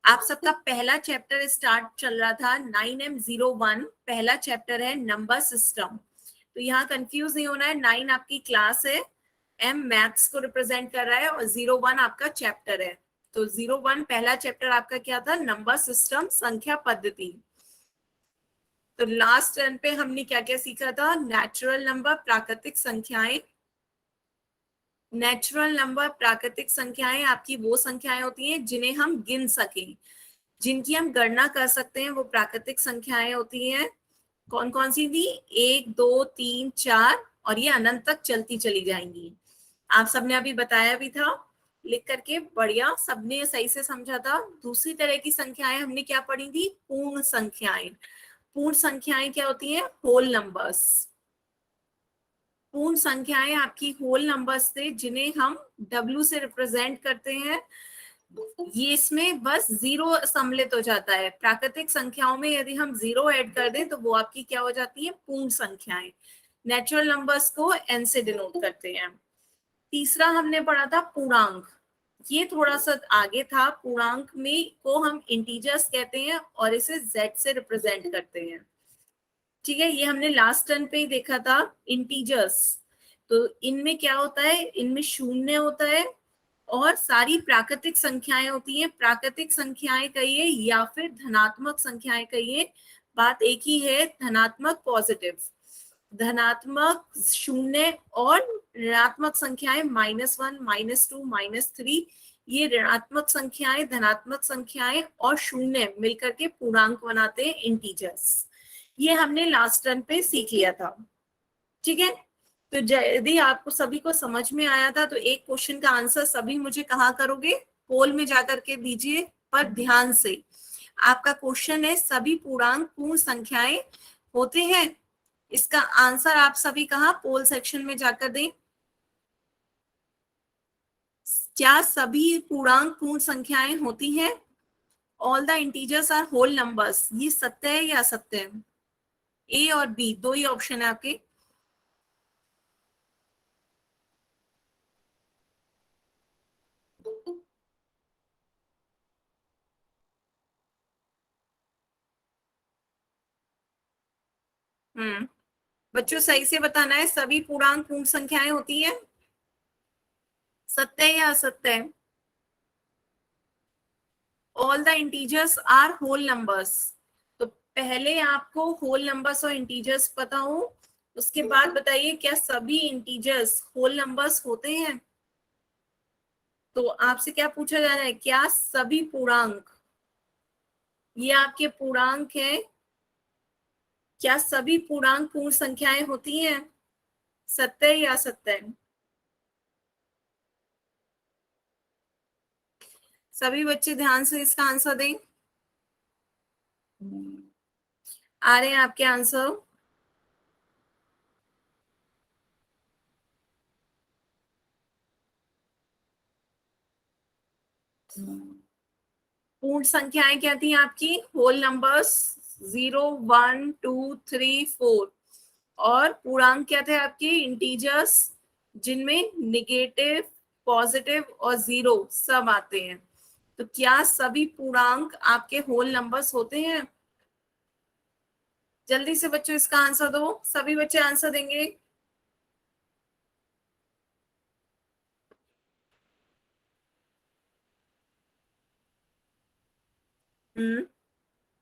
आप सबका पहला चैप्टर स्टार्ट चल रहा था 9M01, पहला चैप्टर है नंबर सिस्टम। तो यहाँ कंफ्यूज नहीं होना है, 9 आपकी क्लास है, M मैथ्स को रिप्रेजेंट कर रहा है और 01 आपका चैप्टर है। तो 01 पहला चैप्टर आपका क्या था? नंबर सिस्टम, संख्या पद्धति। तो लास्ट टर्न पे हमने क्या क्या सीखा था? नेचुरल नंबर, प्राकृतिक संख्याएं। नेचुरल नंबर, प्राकृतिक संख्याएं आपकी वो संख्याएं होती हैं जिन्हें हम गिन सकें, जिनकी हम गणना कर सकते हैं, वो प्राकृतिक संख्याएं होती हैं। कौन कौन सी थी? 1, 2, 3, 4 और ये अनंत तक चलती चली जाएंगी। आप सबने अभी बताया भी था लिख करके, बढ़िया, सबने सही से समझा था। दूसरी तरह की संख्याएं हमने क्या पढ़ी थी? पूर्ण संख्याएं। पूर्ण संख्याएं क्या होती हैं? Whole numbers. पूर्ण संख्याएं आपकी होल नंबर्स थे जिन्हें हम W से रिप्रेजेंट करते हैं। ये इसमें बस 0 सम्मिलित हो जाता है। प्राकृतिक संख्याओं में यदि हम 0 ऐड कर दें तो वो आपकी क्या हो जाती है? पूर्ण संख्याएं। नेचुरल नंबर्स को N से डिनोट करते हैं। तीसरा हमने पढ़ा था पूर्णांक। ये थोड़ा सा आगे था। पूर्णांक में को हम इंटीजर्स कहते हैं और इसे Z से रिप्रेजेंट करते हैं। ठीक है, ये हमने लास्ट टर्न पे ही देखा था। इंटीजर्स, तो इनमें क्या होता है? इनमें शून्य होता है और सारी प्राकृतिक संख्याएं होती हैं। प्राकृतिक संख्याएं कहिए या फिर धनात्मक संख्याएं कहिए, बात एक ही है, धनात्मक पॉजिटिव। धनात्मक शून्य और ऋणात्मक संख्याएं -1, -2, -3, ये ऋणात्मक संख्याएं, धनात्मक संख्याएं और शून्य मिलकर के पूर्णांक बनाते हैं, इंटीजर्स। ये हमने लास्ट टर्न पे सीख लिया था। ठीक है, तो यदि आपको सभी को समझ में आया था तो एक क्वेश्चन का आंसर सभी मुझे कहाँ करोगे? पोल में जाकर के दीजिए, पर ध्यान से। आपका क्वेश्चन है सभी पूर्णांक पूर्ण संख्याएं होते हैं। इसका आंसर आप सभी कहाँ? पोल सेक्शन में जाकर दें। क्या सभी पूर्णांक पूर्ण संख्याएं होती हैं? All the integers are whole numbers. ये सत्य है या असत्य है? ए और बी दो ही ऑप्शन है आपके। बच्चों सही से बताना है, सभी पूर्णांक पूर्ण संख्याएं होती है। सत्य है या असत्य है? All the integers are whole numbers. तो पहले आपको होल नंबर्स और इंटीजर्स पता हो, उसके बाद बताइए क्या सभी इंटीजर्स होल नंबर्स होते हैं? तो आपसे क्या पूछा जा रहा है? क्या सभी पूर्णांक, ये आपके पूर्णांक है, क्या सभी पूर्णांक पूर्ण संख्याएं होती हैं? सत्य या असत्य? सभी बच्चे ध्यान से इसका आंसर दें। आ रहे हैं आपके आंसर? पूर्ण संख्याएं क्या थी आपकी? Whole numbers 0, 1, 2, 3, 4। और पूर्णांक क्या थे आपके? इंटीजर्स, जिनमें निगेटिव, पॉजिटिव और 0 सब आते हैं। तो क्या सभी पूर्णांक आपके होल नंबर्स होते हैं? जल्दी से बच्चों इसका आंसर दो। सभी बच्चे आंसर देंगे।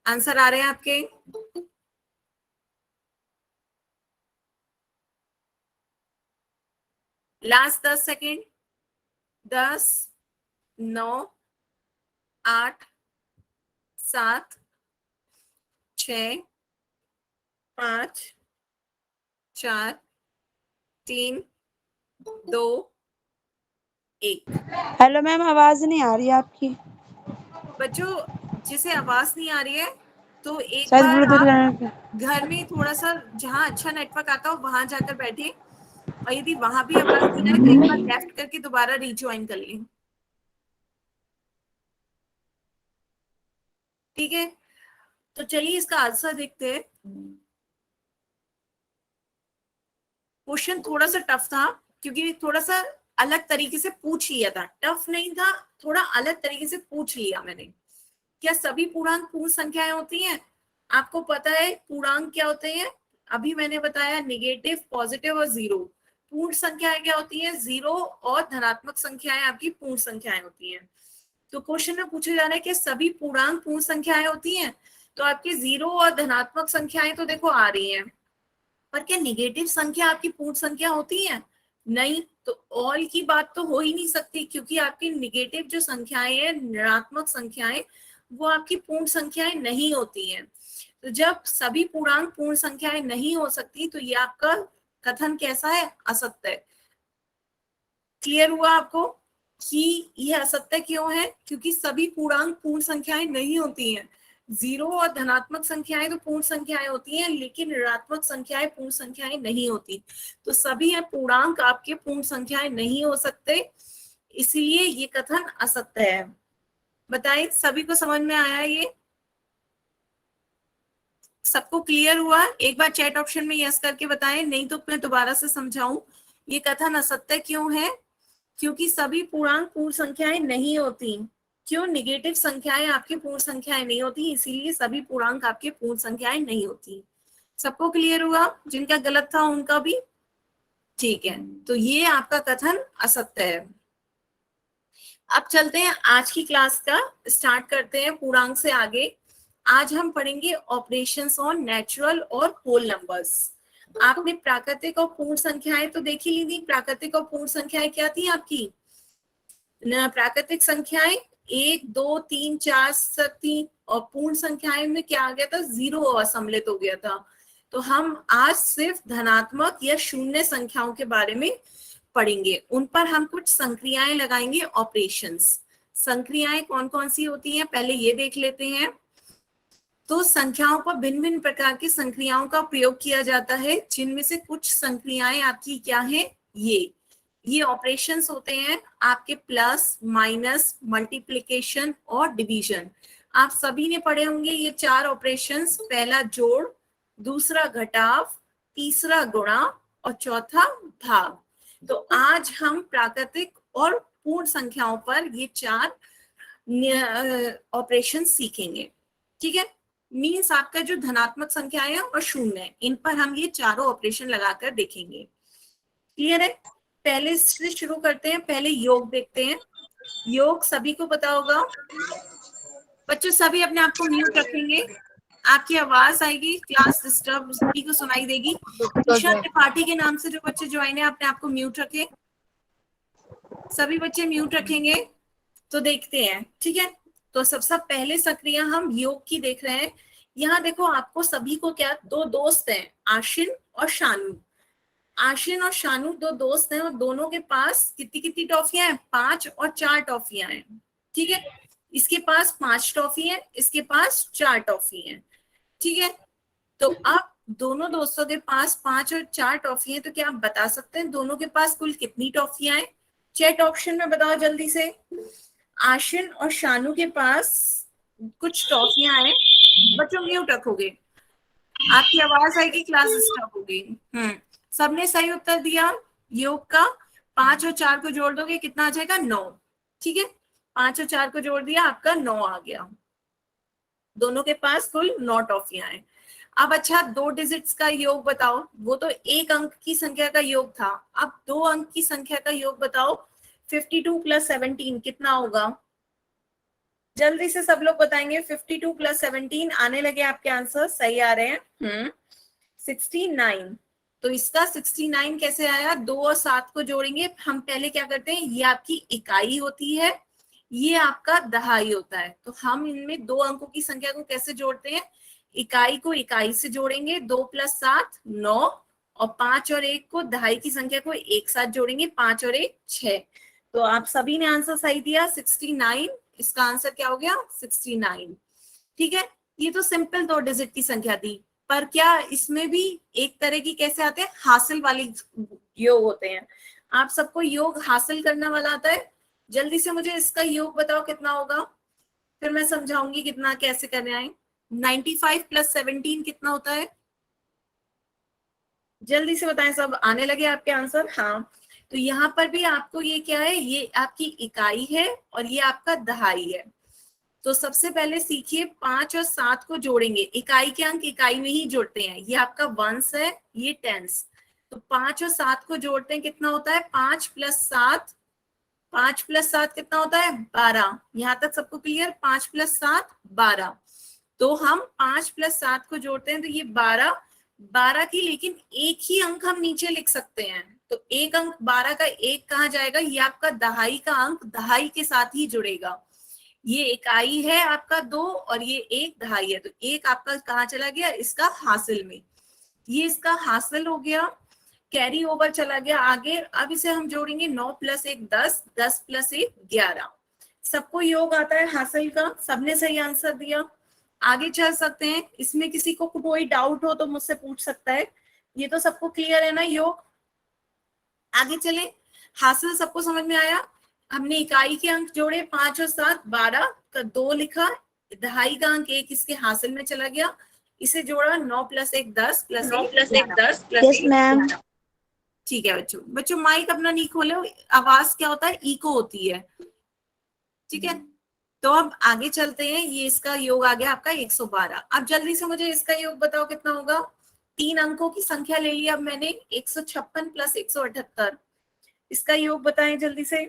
आंसर आ रहे हैं आपके? Last 10 second. 10, 9, 8, 7, 6, 5, 4, 3, 2, 1। हेलो मैम, आवाज नहीं आ रही है आपकी। बच्चों जिसे आवाज नहीं आ रही है तो एक शायद बार ब्लूटूथ आप घर में थोड़ा सा जहां अच्छा नेटवर्क आता हो वहां जाकर बैठे, और यदि वहां भी आवाज नहीं आए तो एक बार लेफ्ट करके दोबारा रिज्वाइन कर लें। ठीक है, तो चलिए इसका आंसर देखते हैं। क्वेश्चन थोड़ा सा टफ था क्योंकि थोड़ा सा अलग तरीके से पूछ लिया था, टफ नहीं था, थोड़ा अलग तरीके से पूछ लिया मैंने। क्या सभी पूर्णांक पूर्ण संख्याएं होती हैं? आपको पता है पूर्णांक क्या होते हैं, अभी मैंने बताया निगेटिव, पॉजिटिव और जीरो। पूर्ण संख्याएं क्या होती हैं? जीरो और धनात्मक संख्याएं आपकी पूर्ण संख्याएं होती हैं। तो क्वेश्चन में पूछा जा रहा है कि सभी पूर्णांक पूर्ण संख्याएं होती हैं, तो आपकी जीरो और धनात्मक संख्याएं तो देखो आ रही हैं, पर क्या निगेटिव संख्या आपकी पूर्ण संख्या होती है? नहीं, तो ऑल की बात तो हो ही नहीं सकती, क्योंकि आपकी निगेटिव जो संख्याएं हैं, ऋणात्मक संख्याएं, वो आपकी पूर्ण संख्याएं नहीं होती हैं। तो जब सभी पूर्णांक पूर्ण संख्याएं नहीं हो सकती, तो ये आपका कथन कैसा है? असत्य। क्लियर हुआ आपको कि यह असत्य क्यों है? क्योंकि सभी पूर्णांक पूर्ण संख्याएं नहीं होती हैं। जीरो और धनात्मक संख्याएं तो पूर्ण संख्याएं होती हैं, लेकिन ऋणात्मक संख्याएं पूर्ण संख्याएं नहीं होती। तो सभी पूर्णांक आपके पूर्ण संख्याएं नहीं हो सकते, इसलिए ये कथन असत्य है। बताइए, सभी को समझ में आया ये? सबको क्लियर हुआ? एक बार चैट ऑप्शन में यस करके बताएं, नहीं तो मैं दोबारा से समझाऊं। ये कथन असत्य क्यों है? क्योंकि सभी पूर्णांक पूर्ण संख्याएं नहीं होती। क्यों? निगेटिव संख्याएं आपकी पूर्ण संख्याएं नहीं होती, इसीलिए सभी पूर्णांक आपके पूर्ण संख्याएं नहीं होती। सबको क्लियर हुआ? जिनका गलत था उनका भी? ठीक है, तो ये आपका कथन असत्य है। अब चलते हैं आज की क्लास का, स्टार्ट करते हैं पूर्णांक से आगे। आज हम पढ़ेंगे ऑपरेशंस ऑन नेचुरल और होल नंबर्स। आपने प्राकृतिक और पूर्ण संख्याएं तो देख ही ली थी। प्राकृतिक और पूर्ण संख्याएं क्या थी आपकी? प्राकृतिक संख्याएं 1 2 3 4 थी, और पूर्ण संख्याएं में क्या आ गया था? जीरो असम्मिलित हो गया था। तो हम आज सिर्फ धनात्मक या शून्य संख्याओं के बारे में पढ़ेंगे, उन पर हम कुछ संक्रियाएं लगाएंगे, ऑपरेशंस। संक्रियाएं कौन कौन सी होती हैं पहले ये देख लेते हैं। तो संख्याओं पर भिन्न भिन्न प्रकार की संक्रियाओं का प्रयोग किया जाता है, जिनमें से कुछ संक्रियाएं आपकी क्या है? ये ऑपरेशंस होते हैं आपके प्लस, माइनस, मल्टीप्लिकेशन और डिवीजन। आप सभी ने पढ़े होंगे ये चार ऑपरेशंस। पहला जोड़, दूसरा घटाव, तीसरा गुणा और चौथा भाग। तो आज हम प्राकृतिक और पूर्ण संख्याओं पर ये चार ऑपरेशन सीखेंगे। ठीक है, मीन्स आपका जो धनात्मक संख्या है और शून्य है, इन पर हम ये चारों ऑपरेशन लगाकर देखेंगे। क्लियर है? पहले से शुरू करते हैं, पहले योग देखते हैं। योग सभी को पता होगा। बच्चों सभी अपने आप को म्यूट रखेंगे, आपकी आवाज आएगी, क्लास डिस्टर्ब सभी को सुनाई देगी। ईशा त्रिपाठी के नाम से जो बच्चे ज्वाइन है, अपने आप को म्यूट रखें। सभी बच्चे म्यूट रखेंगे। तो देखते हैं, ठीक है। तो सबसे पहले संक्रिया हम योग की देख रहे हैं। यहाँ देखो, आपको सभी को क्या, दो दोस्त हैं, आशिन और शानू। आशिन और शानू दो दोस्त हैं, और दोनों के पास कितनी कितनी टॉफियां हैं? 5 और 4 टॉफियां हैं। ठीक है, इसके पास 5 टॉफी है, इसके पास 4 टॉफी है। ठीक है, तो अब दोनों दोस्तों के पास 5 और 4 टॉफी है, तो क्या आप बता सकते हैं दोनों के पास कुल कितनी टॉफियां हैं? चैट ऑप्शन में बताओ जल्दी से। आशिन और शानू के पास कुछ टॉफियां हैं। बच्चों म्यूट रखोगे, आपकी आवाज आएगी, क्लास स्टॉप होगी। सबने सही उत्तर दिया। योग का 5 और 4 को जोड़ दोगे कितना आ जाएगा? 9। ठीक है, 5 और 4 को जोड़ दिया, आपका 9 आ गया। दोनों के पास कुल 9 टॉफियां हैं। अब अच्छा, 2 डिजिट्स का योग बताओ। वो तो एक अंक की संख्या का योग था, अब 2 अंक की संख्या का योग बताओ। 52 + 17 कितना होगा? जल्दी से सब लोग बताएंगे। 52 + 17 आने लगे आपके आंसर, सही आ रहे हैं। 69। तो इसका 69 कैसे आया? 2 और 7 को जोड़ेंगे हम। पहले क्या करते हैं, ये आपकी इकाई होती है, ये आपका दहाई होता है। तो हम इनमें 2 अंकों की संख्या को कैसे जोड़ते हैं? इकाई को इकाई से जोड़ेंगे, 2 + 7 9, और 5 और 1 को, दहाई की संख्या को एक साथ जोड़ेंगे, 5 और 1 6। तो आप सभी ने आंसर सही दिया, 69। इसका आंसर क्या हो गया? 69। ठीक है, ये तो सिंपल 2 डिजिट की संख्या थी, पर क्या इसमें भी एक तरह की कैसे आते हैं? हासिल वाली योग होते हैं। आप सबको योग हासिल करना वाला आता है? जल्दी से मुझे इसका योग बताओ कितना होगा, फिर मैं समझाऊंगी कितना कैसे करने आए। 95 + 17 कितना होता है? जल्दी से बताएं, सब आने लगे आपके आंसर। हाँ, तो यहाँ पर भी आपको ये क्या है, ये आपकी इकाई है और ये आपका दहाई है। तो सबसे पहले सीखिए 5 और 7 को जोड़ेंगे। इकाई के अंक इकाई में ही जोड़ते हैं। ये आपका वंस है, ये टेंस। तो 5 और 7 को जोड़ते हैं, कितना होता है 5 + 7। 5 + 7 कितना होता है 12। यहां तक सबको क्लियर, 5 + 7 12। तो हम 5 + 7 को जोड़ते हैं तो ये 12। 12 की लेकिन एक ही अंक हम नीचे लिख सकते हैं। तो एक अंक 12 का एक कहाँ जाएगा, ये आपका दहाई का अंक दहाई के साथ ही जुड़ेगा। ये इकाई है आपका 2 और ये एक दहाई है, तो एक आपका कहाँ चला गया, इसका हासिल में। ये इसका हासिल हो गया, कैरी ओवर चला गया आगे। अब इसे हम जोड़ेंगे 9 + 1 10, 10 + 1 11। सबको योग आता है हासिल का, सबने सही आंसर दिया। आगे चल सकते हैं। इसमें किसी को कोई डाउट हो तो मुझसे पूछ सकता है। ये तो सबको क्लियर है ना योग। आगे चले। हासिल सबको समझ में आया। हमने इकाई के अंक जोड़े 5 और 7, 12 का 2 लिखा। दहाई का अंक 1 इसके हासिल में चला गया। इसे जोड़ा 9 + 1 10 + 9 1 + 1 10 + यस 1 मैम। 11। ठीक है बच्चों। बच्चों माइक अपना नहीं खोले, आवाज क्या होता है, इको होती है। ठीक है, तो अब आगे चलते हैं। ये इसका योग आ गया आपका 112। अब जल्दी से मुझे इसका योग बताओ कितना होगा। 3 अंकों की संख्या ले ली अब मैंने, 156 + 178। इसका योग बताएं जल्दी से।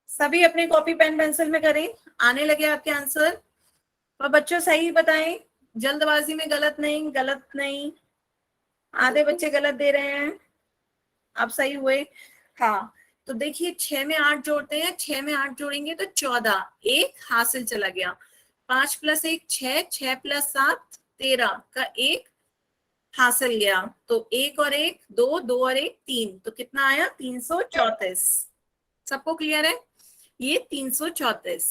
सभी अपने कॉपी पेन पेंसिल में करें, आने लगे आपके आंसर। और बच्चों सही बताएं, जल्दबाजी में गलत नहीं, गलत नहीं। आधे बच्चे गलत दे रहे हैं, अब सही हुए। हाँ, तो देखिए 6 में 8 जोड़ते हैं, 6 में 8 जोड़ेंगे तो 14, एक हासिल चला गया। 5 + 1 6, 6 + 7 13 का एक हासिल गया। तो 1 और 1 2, 2 और 1 3, तो कितना आया 334। सबको क्लियर है, ये 334।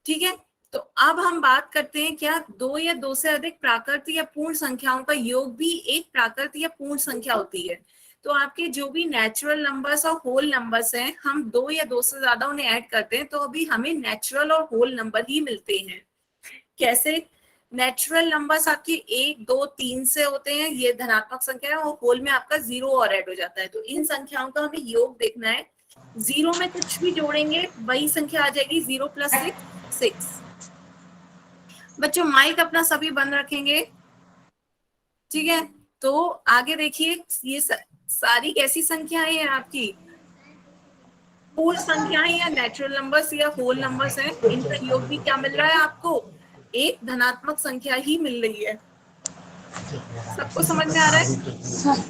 ठीक है, तो अब हम बात करते हैं क्या 2 या 2 से अधिक प्राकृत या पूर्ण संख्याओं का योग भी एक प्राकृत या पूर्ण संख्या होती है। तो आपके जो भी नेचुरल नंबर्स और होल नंबर्स हैं, हम 2 या 2 से ज्यादा उन्हें ऐड करते हैं तो अभी हमें नेचुरल और होल नंबर ही मिलते हैं। कैसे, नेचुरल नंबर्स आपके 1 2 3 से होते हैं, ये धनात्मक संख्या है, और होल में आपका 0 और ऐड हो जाता है। तो इन संख्याओं का हमें योग देखना है। 0 में कुछ भी जोड़ेंगे वही संख्या आ जाएगी, 0 + 6 6। बच्चों माइक अपना सभी बंद रखेंगे। ठीक है, तो आगे देखिए, ये सारी कैसी संख्याएं हैं आपकी, पूर्ण संख्याएं या नेचुरल नंबर्स या होल नंबर्स हैं। इनका योग भी क्या मिल रहा है आपको, एक धनात्मक संख्या ही मिल रही है। सबको समझ में आ रहा है।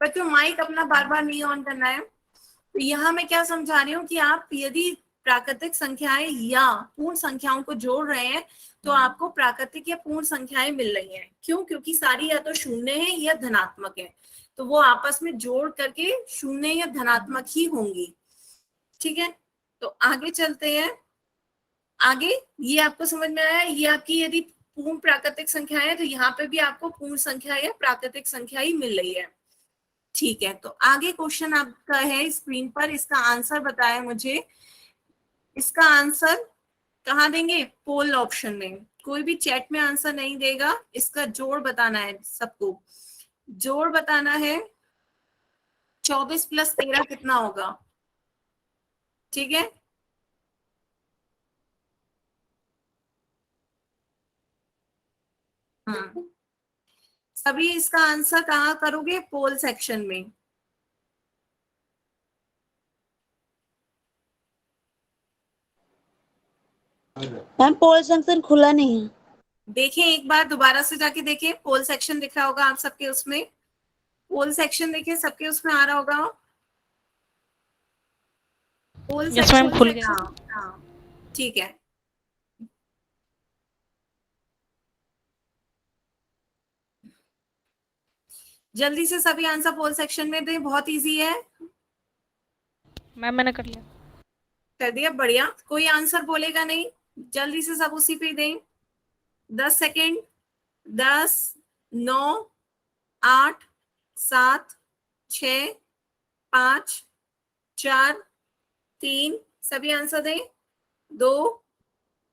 बच्चों माइक अपना बार बार नहीं ऑन करना है। तो यहाँ मैं क्या समझा रही हूँ कि आप यदि प्राकृतिक संख्याएं या पूर्ण संख्याओं को जोड़ रहे हैं तो आपको प्राकृतिक या पूर्ण संख्याएं मिल रही हैं। क्यों, क्योंकि सारी या तो शून्य है या धनात्मक है, तो वो आपस में जोड़ करके शून्य या धनात्मक ही होंगी। ठीक है, तो आगे चलते हैं। आगे ये आपको समझ में आया, ये आपकी यदि पूर्ण प्राकृतिक संख्या है तो यहाँ पे भी आपको पूर्ण संख्या या प्राकृतिक संख्या ही मिल रही है। ठीक है, तो आगे क्वेश्चन आपका है स्क्रीन पर, इसका आंसर बताया मुझे। इसका आंसर कहाँ देंगे, पोल ऑप्शन में। कोई भी चैट में आंसर नहीं देगा, इसका जोड़ बताना है सबको। जोड़ बताना है, 24 + 13 कितना होगा। ठीक है, सभी इसका आंसर कहाँ करोगे, पोल सेक्शन में। मैम पोल सेक्शन खुला नहीं है। देखें एक बार दोबारा से जाके देखें, पोल सेक्शन दिख रहा होगा आप सबके उसमें। पोल सेक्शन देखें, सबके उसमें आ रहा होगा पोल यस मैम, सेक्शन। खुल गया। हाँ, ठीक है। जल्दी से सभी आंसर पोल सेक्शन में दें, बहुत इजी है। मैम मैंने कर लिया। कर दिया, बढ़िया। कोई आंसर बोलेगा नहीं, जल्दी से सब उसी पे दें। 10 सेकेंड। 10 9 8 7 6 5 4 3, सभी आंसर दें। 2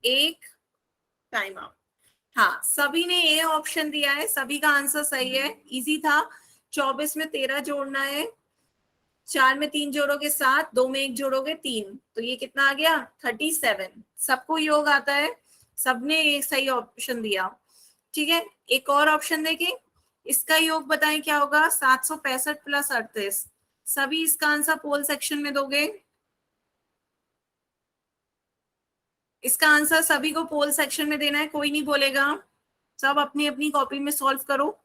1, टाइम आउट। हाँ, सभी ने ए ऑप्शन दिया है, सभी का आंसर सही है, इजी था। 24 में 13 जोड़ना है, 4 में 3 जोड़ोगे 7, 2 में 1 जोड़ोगे 3, तो ये कितना आ गया 37। सबको योग आता है, सबने एक सही ऑप्शन दिया। ठीक है, एक और ऑप्शन देखें, इसका योग बताएं क्या होगा, 765 प्लस 38। सभी इसका आंसर पोल सेक्शन में दोगे, इसका आंसर सभी को पोल सेक्शन में देना है, कोई नहीं बोलेगा, सब अपनी अपनी कॉपी में सॉल्व करो।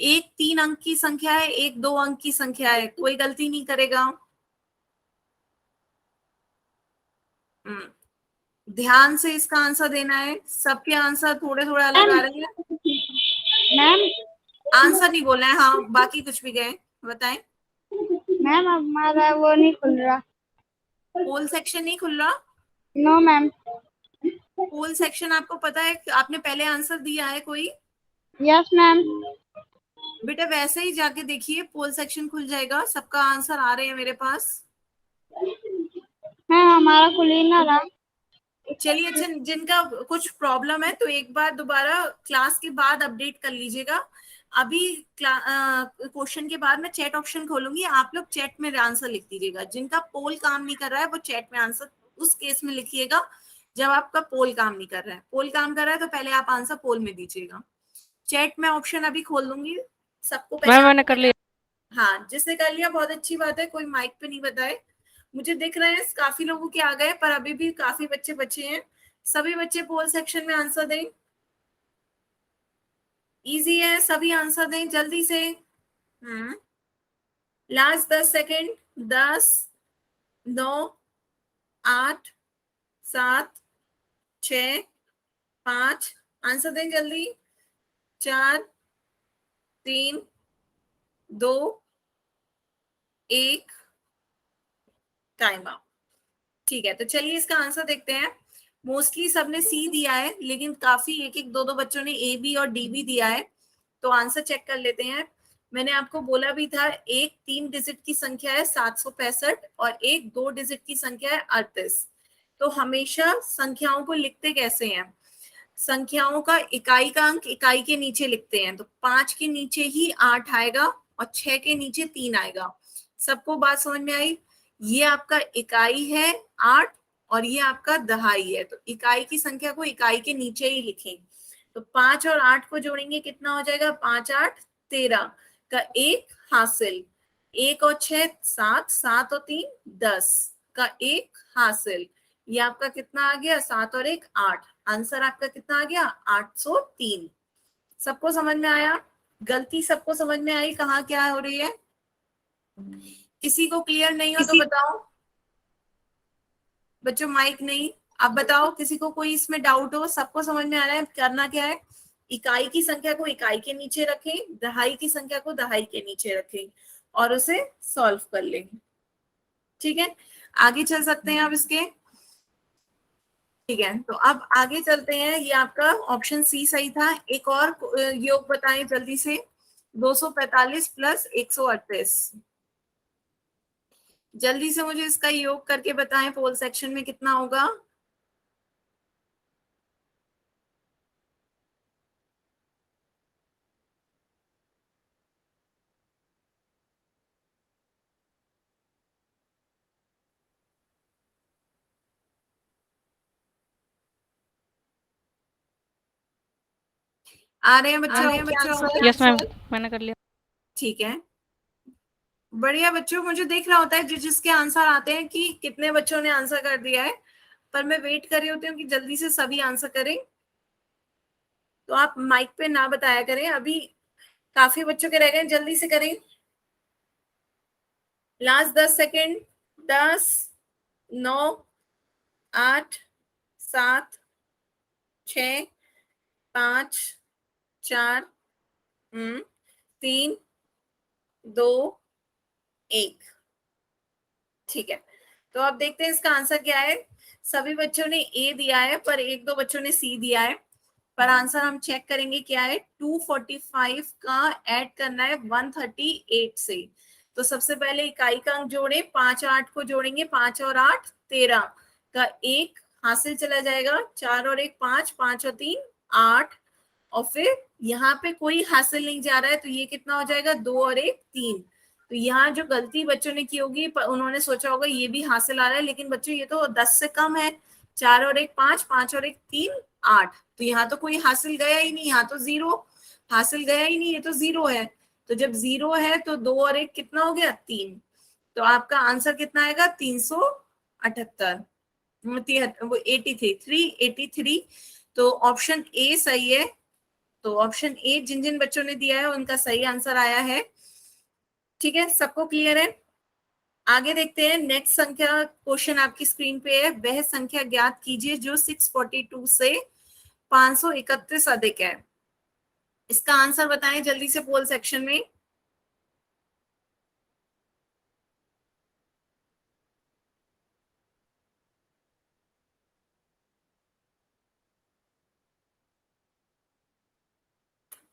एक 3 अंक की संख्या है, एक 2 अंक की संख्या है, कोई गलती नहीं करेगा। ध्यान से इसका आंसर देना है, सबके आंसर थोड़े थोड़े अलग आ रहे हैं। मैम आंसर नहीं बोलना है, हाँ बाकी कुछ भी गए बताएं। मैम हमारा वो नहीं खुल रहा। पोल सेक्शन नहीं खुल रहा? No ma'am. पोल सेक्शन आपको पता है, आपने पहले आंसर दिया है कोई? Yes ma'am. बेटा वैसे ही जाके देखिए, पोल सेक्शन खुल जाएगा, सबका आंसर आ रहे हैं मेरे पास। मैम हमारा खुल ही ना रहा। चलिए अच्छा, जिनका कुछ प्रॉब्लम है तो एक बार दोबारा क्लास के बाद अपडेट कर लीजिएगा। अभी क्वेश्चन के बाद मैं चैट ऑप्शन खोलूंगी, आप लोग चैट में आंसर लिख दीजिएगा। जिनका पोल काम नहीं कर रहा है वो चैट में आंसर उस केस में लिखिएगा जब आपका पोल काम नहीं कर रहा है। पोल काम कर रहा है तो पहले आप आंसर पोल में दीजिएगा। चैट में ऑप्शन अभी खोल दूंगी, सबको मैम मैंने पहले। कर लिया। हाँ, जिसने कर लिया बहुत अच्छी बात है, कोई माइक पे नहीं बताए। मुझे दिख रहे हैं काफी लोगों के आ गए, पर अभी भी काफी बच्चे बचे हैं। सभी बच्चे पोल सेक्शन में आंसर दें, इजी है, सभी आंसर दें जल्दी से। लास्ट 10 सेकेंड, 10, 9, 8, 7, 6, 5, आंसर दें जल्दी। 4, 3, 2, 1, टाइम आउट। ठीक है, तो चलिए इसका आंसर देखते हैं। मोस्टली सबने सी दिया है, लेकिन काफी एक एक दो दो बच्चों ने ए बी और डी भी दिया है, तो आंसर चेक कर लेते हैं। मैंने आपको बोला भी था, एक 3 डिजिट की संख्या है 765 और एक 2 डिजिट की संख्या है 38। तो हमेशा संख्याओं को लिखते कैसे हैं, संख्याओं का इकाई का अंक इकाई के नीचे लिखते हैं, तो 5 के नीचे ही 8 आएगा और 6 के नीचे 3 आएगा। सबको बात समझ में आई? ये आपका इकाई है 8 और ये आपका दहाई है, तो इकाई की संख्या को इकाई के नीचे ही लिखें। तो 5 और 8 को जोड़ेंगे कितना हो जाएगा, 5 8 13 का 1 हासिल, 1 और 6 7, 7 और 3 10 का 1 हासिल। ये आपका कितना आ गया, 7 और 1 8। आंसर आपका कितना आ गया, 803। सबको समझ में आया? गलती सबको समझ में आई कहाँ क्या हो रही है? किसी को क्लियर नहीं हो तो बताओ बच्चों, माइक नहीं, अब बताओ किसी को कोई इसमें डाउट हो। सबको समझ में आ रहा है करना क्या है, इकाई की संख्या को इकाई के नीचे रखें, दहाई की संख्या को दहाई के नीचे रखें और उसे सॉल्व कर लें। ठीक है, आगे चल सकते हैं अब इसके। ठीक है, तो अब आगे चलते हैं। ये आपका ऑप्शन सी सही था। एक और योग बताएं जल्दी से, 245 प्लस 138। जल्दी से मुझे इसका योग करके बताएं, पोल सेक्शन में कितना होगा। आ रहे हैं बच्चों? यस मैम मैंने कर लिया। ठीक है, बढ़िया बच्चों, मुझे देख रहा होता है जिसके आंसर आते हैं कि कितने बच्चों ने आंसर कर दिया है, पर मैं वेट कर रही होती हूँ कि जल्दी से सभी आंसर करें। तो आप माइक पे ना बताया करें, अभी काफी बच्चों के रह गए, जल्दी से करें। Last 10 second, 10, 9, 8, 7, 6, 5, 4, 3, 2, 1। ठीक है, तो अब देखते हैं इसका आंसर क्या है। सभी बच्चों ने ए दिया है, पर एक दो बच्चों ने सी दिया है, पर आंसर हम चेक करेंगे क्या है। 245 का ऐड करना है 138 से। तो सबसे पहले इकाई का अंक जोड़े, 5 8 को जोड़ेंगे, 5 और 8 13 का 1 हासिल चला जाएगा, 4 और 1 5, 5 और 3 8 और फिर यहाँ पे कोई हासिल नहीं जा रहा है, तो ये कितना हो जाएगा, 2 और 1 3। तो यहाँ जो गलती बच्चों ने की होगी, उन्होंने सोचा होगा ये भी हासिल आ रहा है, लेकिन बच्चों ये तो 10 से कम है। 4 और 1 5, 5 और 1 3 8। तो यहाँ तो कोई हासिल गया ही नहीं, यहाँ तो 0 हासिल गया ही नहीं, ये तो 0 है। तो जब 0 है तो 2 और 1 कितना हो गया, 3। तो आपका आंसर कितना आएगा, 378, 383। तो ऑप्शन ए सही है। तो ऑप्शन ए जिन जिन बच्चों ने दिया है उनका सही आंसर आया है। ठीक है, सबको क्लियर है? आगे देखते हैं, नेक्स्ट संख्या क्वेश्चन आपकी स्क्रीन पे है। वह संख्या ज्ञात कीजिए जो 642 से 531 अधिक है। इसका आंसर बताएं जल्दी से पोल सेक्शन में।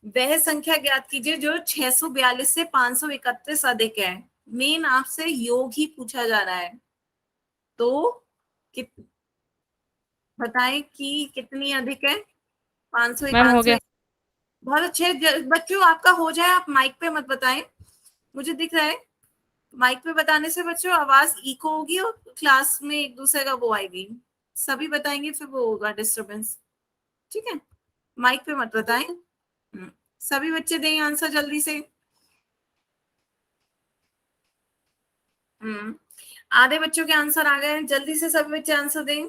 वह संख्या ज्ञात कीजिए जो 642 से 531 अधिक है। मेन आपसे योग ही पूछा जा रहा है, तो बताएं कि कितनी अधिक है। मैम हो 500। गया। बहुत अच्छे बच्चों, आपका हो जाए, आप माइक पे मत बताएं, मुझे दिख रहा है माइक पे बताने से बच्चों आवाज इको होगी और क्लास में एक दूसरे का वो आएगी। सभी बताएंगे फिर वो होगा डिस्टरबेंस। ठीक है, माइक पे मत बताएं। सभी बच्चे दें आंसर जल्दी से। आधे बच्चों के आंसर आ गए, जल्दी से सभी बच्चे आंसर दें।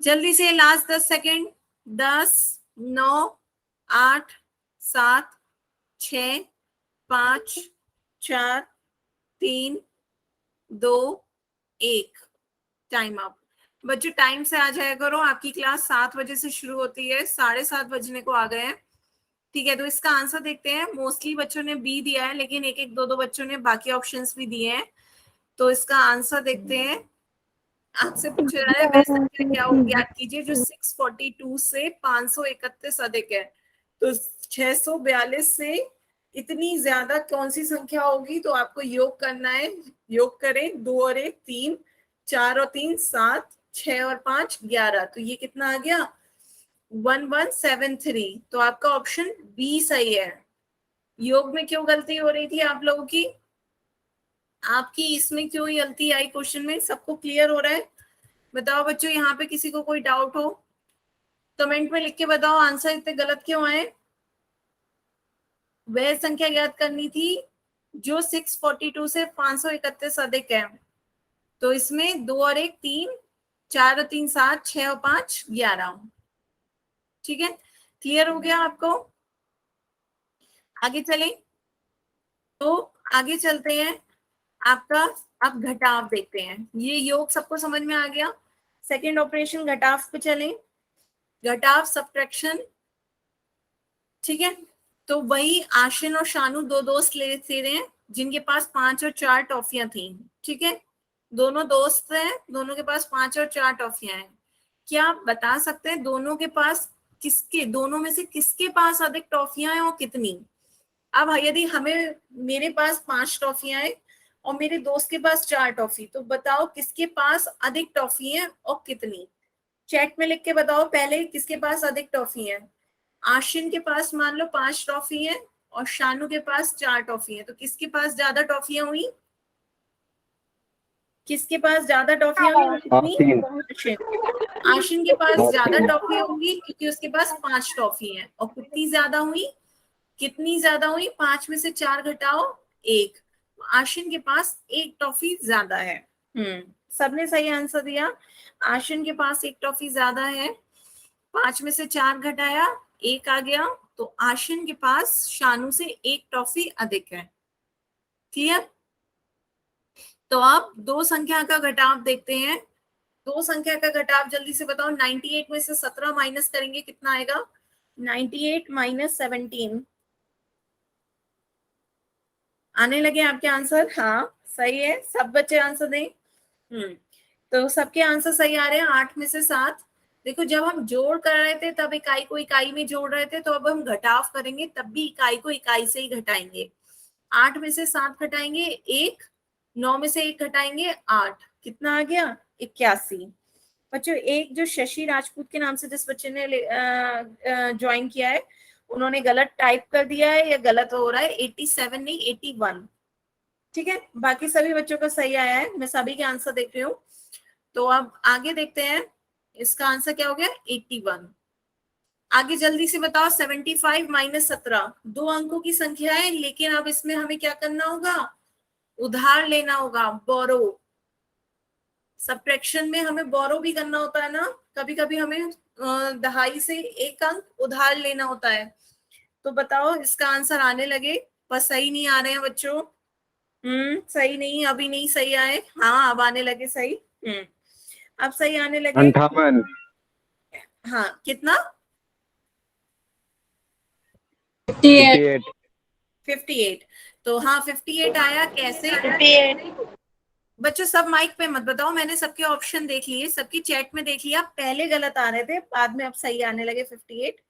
जल्दी से लास्ट 10 सेकेंड। 10 9 8 7 6 5 4 3 2 1। Time up. बच्चों टाइम से आ जाया करो, आपकी क्लास 7 बजे से शुरू होती है, 7:30 बजने को आ गए हैं। ठीक है, तो इसका आंसर देखते हैं। मोस्टली बच्चों ने बी दिया है, लेकिन एक एक दो दो बच्चों ने बाकी ऑप्शंस भी दिए हैं। तो इसका आंसर देखते हैं। आपसे पूछा जा रहा है वह संख्या क्या होगी, याद कीजिए जो 642 से 531 अधिक है। तो 642 से इतनी ज्यादा कौन सी संख्या होगी, तो आपको योग करना है। योग करें, 2 और 1 3, 4 और 3 7, 6 और 5 11। तो ये कितना आ गया, 1173। तो आपका ऑप्शन बी सही है। योग में क्यों गलती हो रही थी आप लोगों की, आपकी इसमें क्यों गलती आई क्वेश्चन में, सबको क्लियर हो रहा है? बताओ बच्चों, यहाँ पे किसी को कोई डाउट हो कमेंट में लिख के बताओ, आंसर इतने गलत क्यों आए। वह संख्या ज्ञात करनी थी जो 642 से 531 अधिक है। तो इसमें 2 और 1 3, 4 और 3 7, 6 और 5 11। ठीक है, क्लियर हो गया आपको? आगे चलें, तो आगे चलते हैं। आपका अब घटाव देखते हैं। ये योग सबको समझ में आ गया। सेकेंड ऑपरेशन घटाव पे चलें। घटाव सब्ट्रैक्शन। ठीक है, तो वही आशिन और शानू दो दोस्त ले रहे हैं जिनके पास 5 और 4 टॉफियां थी। ठीक है, दोनों दोस्त हैं, दोनों के पास 5 और 4 टॉफियां हैं। क्या आप बता सकते हैं दोनों के पास किसके, दोनों में से किसके पास अधिक टॉफियां हैं और कितनी? अब यदि हमें, मेरे पास 5 टॉफियां हैं और मेरे दोस्त के पास 4 टॉफी, तो बताओ किसके पास अधिक टॉफी है और कितनी? चैट में लिख के बताओ पहले किसके पास अधिक टॉफी है। आशिन के पास मान लो 5 टॉफी है और शानू के पास 4 टॉफी है, तो किसके पास ज्यादा टॉफियां हुई, किसके पास ज्यादा टॉफियां हुई और कितनी? आशिन के पास ज्यादा टॉफी होंगी क्योंकि उसके पास 5 टॉफी है। और कितनी ज्यादा हुई, कितनी ज्यादा हुई, 5 में से 4 घटाओ 1। आशिन के पास 1 टॉफी ज्यादा है। सबने सही आंसर दिया। आशिन के पास 1 टॉफी ज्यादा है, 5 में से 4 घटाया 1 आ गया, तो आशिन के पास शानू से 1 टॉफी अधिक है। क्लियर? तो अब दो संख्या का घटाव देखते हैं। दो संख्या का घटाव जल्दी से बताओ। 98 में से 17 माइनस करेंगे कितना आएगा, 98 माइनस 17 आने लगे आपके आंसर? हाँ सही है, सब बच्चे आंसर दें। तो सबके आंसर सही आ रहे हैं। 8 में से 7। देखो जब हम जोड़ कर रहे थे तब इकाई को इकाई में जोड़ रहे थे, तो अब हम घटाव करेंगे तब भी इकाई को इकाई से ही घटाएंगे। 8 में से 7 घटाएंगे 1, 9 में से 1 घटाएंगे 8, कितना आ गया? 81। बच्चों एक जो शशि राजपूत के नाम से जिस बच्चे ने ज्वाइन किया है, उन्होंने गलत टाइप कर दिया है या गलत हो रहा है, 87 नहीं 81। ठीक है, बाकी सभी बच्चों का सही आया है, मैं सभी के आंसर देख रही हूँ। तो अब आगे देखते हैं, इसका आंसर क्या हो गया? 81। आगे जल्दी से बताओ, 75 माइनस 17 दो अंकों की संख्या है, लेकिन अब इसमें हमें क्या करना होगा? उधार लेना होगा, बोरो। सब्ट्रैक्शन में हमें बोरो भी करना होता है ना, कभी कभी हमें दहाई से एक अंक उधार लेना होता है। तो बताओ इसका आंसर आने लगे, पर सही नहीं आ रहे हैं बच्चों। सही नहीं, अभी नहीं सही आए। हाँ अब आने लगे सही। अब सही आने लगे। 58। हाँ कितना? 58। 58। तो हाँ 58 आया। कैसे? बच्चों सब माइक पे मत बताओ, मैंने सबके ऑप्शन देख लिए, सबकी चैट में देख लिया, पहले गलत आ रहे थे, बाद में अब सही आने लगे 58।